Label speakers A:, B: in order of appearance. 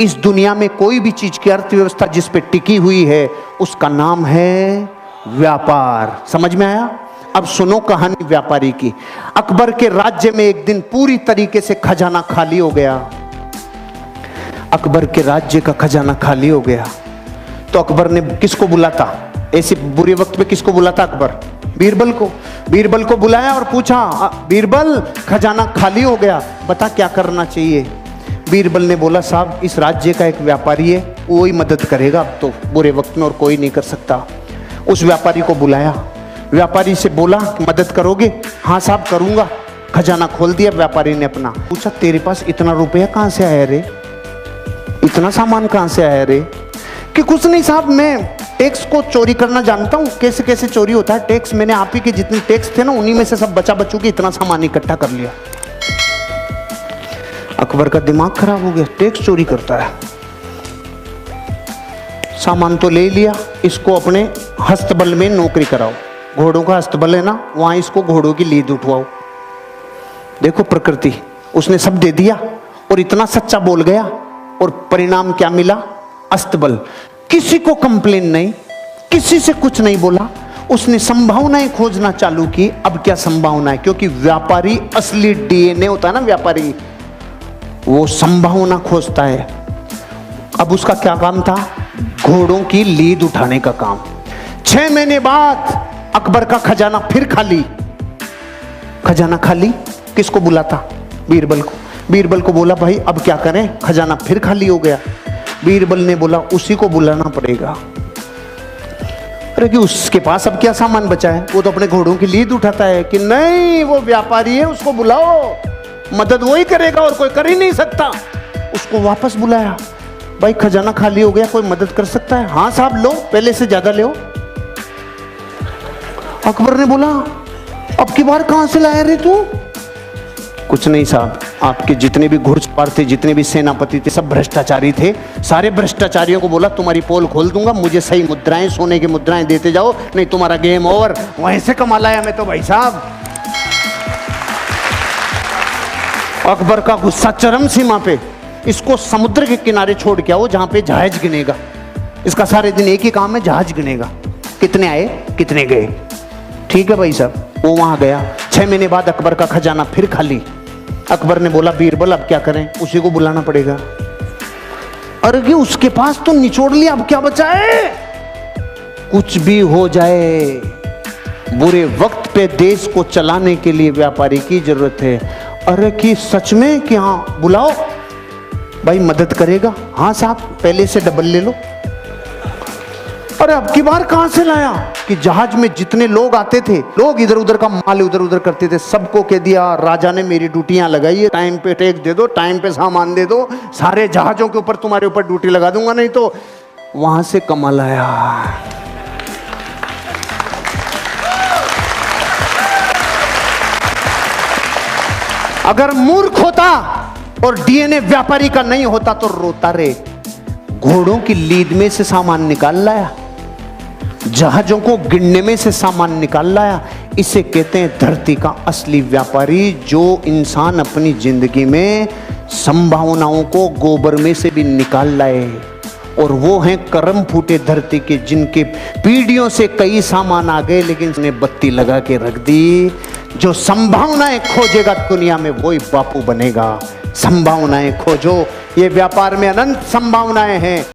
A: इस दुनिया में कोई भी चीज की अर्थव्यवस्था जिस पे टिकी हुई है उसका नाम है व्यापार। समझ में आया? अब सुनो कहानी व्यापारी की। अकबर के राज्य में एक दिन पूरी तरीके से खजाना खाली हो गया। अकबर के राज्य का खजाना खाली हो गया तो अकबर ने किसको बुलाता? ऐसे बुरे वक्त में किसको बुलाता अकबर? बीरबल को। बीरबल को बुलाया और पूछा, बीरबल खजाना खाली हो गया, बता क्या करना चाहिए? बीरबल ने बोला, साहब इस राज्य का एक व्यापारी है, वो ही मदद करेगा अब तो बुरे वक्त में, और कोई नहीं कर सकता। उस व्यापारी को बुलाया, व्यापारी से बोला मदद करोगे? हाँ साहब करूंगा। खजाना खोल दिया व्यापारी ने अपना। पूछा, तेरे पास इतना रुपया कहाँ से आया रे? इतना सामान कहाँ से आया रे? कि कुछ नहीं साहब, मैं टैक्स को चोरी करना जानता हूँ, कैसे कैसे चोरी होता है टैक्स। मैंने आप ही के जितने टैक्स थे ना उन्हीं में से सब बचा बचू के इतना सामान इकट्ठा कर लिया। अकबर का दिमाग खराब हो गया, टैक्स चोरी करता है। सामान तो ले लिया, इसको अपने हस्तबल में नौकरी कराओ। घोड़ों का हस्तबल है ना, वहां इसको घोड़ों की लीद उठवाओ। देखो प्रकृति, उसने सब दे दिया और इतना सच्चा बोल गया, और परिणाम क्या मिला? अस्तबल। किसी को कंप्लेन नहीं, किसी से कुछ नहीं बोला, उसने संभावनाएं खोजना चालू की। अब क्या संभावनाएं? क्योंकि व्यापारी असली डीएनए होता है ना, व्यापारी वो संभावना खोजता है। अब उसका क्या काम था? घोड़ों की लीद उठाने का काम। 6 महीने बाद अकबर का खजाना फिर खाली। खजाना खाली, किसको बुलाता? बीरबल को। बीरबल को बोला, भाई अब क्या करें, खजाना फिर खाली हो गया। बीरबल ने बोला, उसी को बुलाना पड़ेगा। अरे कि उसके पास अब क्या सामान बचा है? वो तो अपने घोड़ों की लीद उठाता है। कि नहीं, वो व्यापारी है, उसको बुलाओ, मदद वो ही करेगा और कोई कर ही नहीं सकता। उसको वापस बुलाया, भाई खजाना खाली हो गया, कोई मदद कर सकता है? हाँ साहब लो, पहले से ज्यादा लो। अकबर ने बोला, अब की बार कहां से लाया रे तू? कुछ नहीं साहब, आपके जितने भी घुड़सवार थे, जितने भी सेनापति थे, सब भ्रष्टाचारी थे। सारे भ्रष्टाचारियों को बोला तुम्हारी पोल खोल दूंगा, मुझे सही मुद्राएं, सोने की मुद्राएं देते जाओ, नहीं तुम्हारा गेम ओवर। वहीं से कमा लाया मैं तो भाई साहब। अकबर का गुस्सा चरम सीमा पे। इसको समुद्र के किनारे छोड़ के आओ जहां पे जहाज गिनेगा। इसका सारे दिन एक ही काम है, जहाज गिनेगा, कितने आए कितने गए। ठीक है भाई साहब, वो वहां गया। 6 महीने बाद अकबर का खजाना फिर खाली। अकबर ने बोला, बीरबल अब क्या करें? उसी को बुलाना पड़ेगा। अरे कि उसके पास तो निचोड़ लिया, अब क्या बचा है? कुछ भी हो जाए, बुरे वक्त पे देश को चलाने के लिए व्यापारी की जरूरत है। अरे कि सच में? कि हाँ बुलाओ, भाई मदद करेगा? हाँ साहब, पहले से डबल ले लो। अरे अब की बार कहां से लाया? कि जहाज में जितने लोग आते थे, लोग इधर उधर का माल उधर उधर करते थे, सबको कह दिया राजा ने मेरी ड्यूटियां लगाई है, टाइम पे टैक्स दे दो, टाइम पे सामान दे दो, सारे जहाजों के ऊपर तुम्हारे ऊपर ड्यूटी लगा दूंगा, नहीं तो। वहां से कमाल आया। अगर मूर्ख होता और डीएनए व्यापारी का नहीं होता तो रोता रे। घोड़ों की लीद में से सामान निकाल लाया, जहाजों को गिनने में से सामान निकाल लाया। इसे कहते हैं धरती का असली व्यापारी, जो इंसान अपनी जिंदगी में संभावनाओं को गोबर में से भी निकाल लाए। और वो हैं करम फूटे धरती के, जिनके पीढ़ियों से कई सामान आ गए लेकिन उसने बत्ती लगा के रख दी। जो संभावनाएं खोजेगा दुनिया में वही बापू बनेगा। संभावनाएं खोजो, ये व्यापार में अनंत संभावनाएं हैं।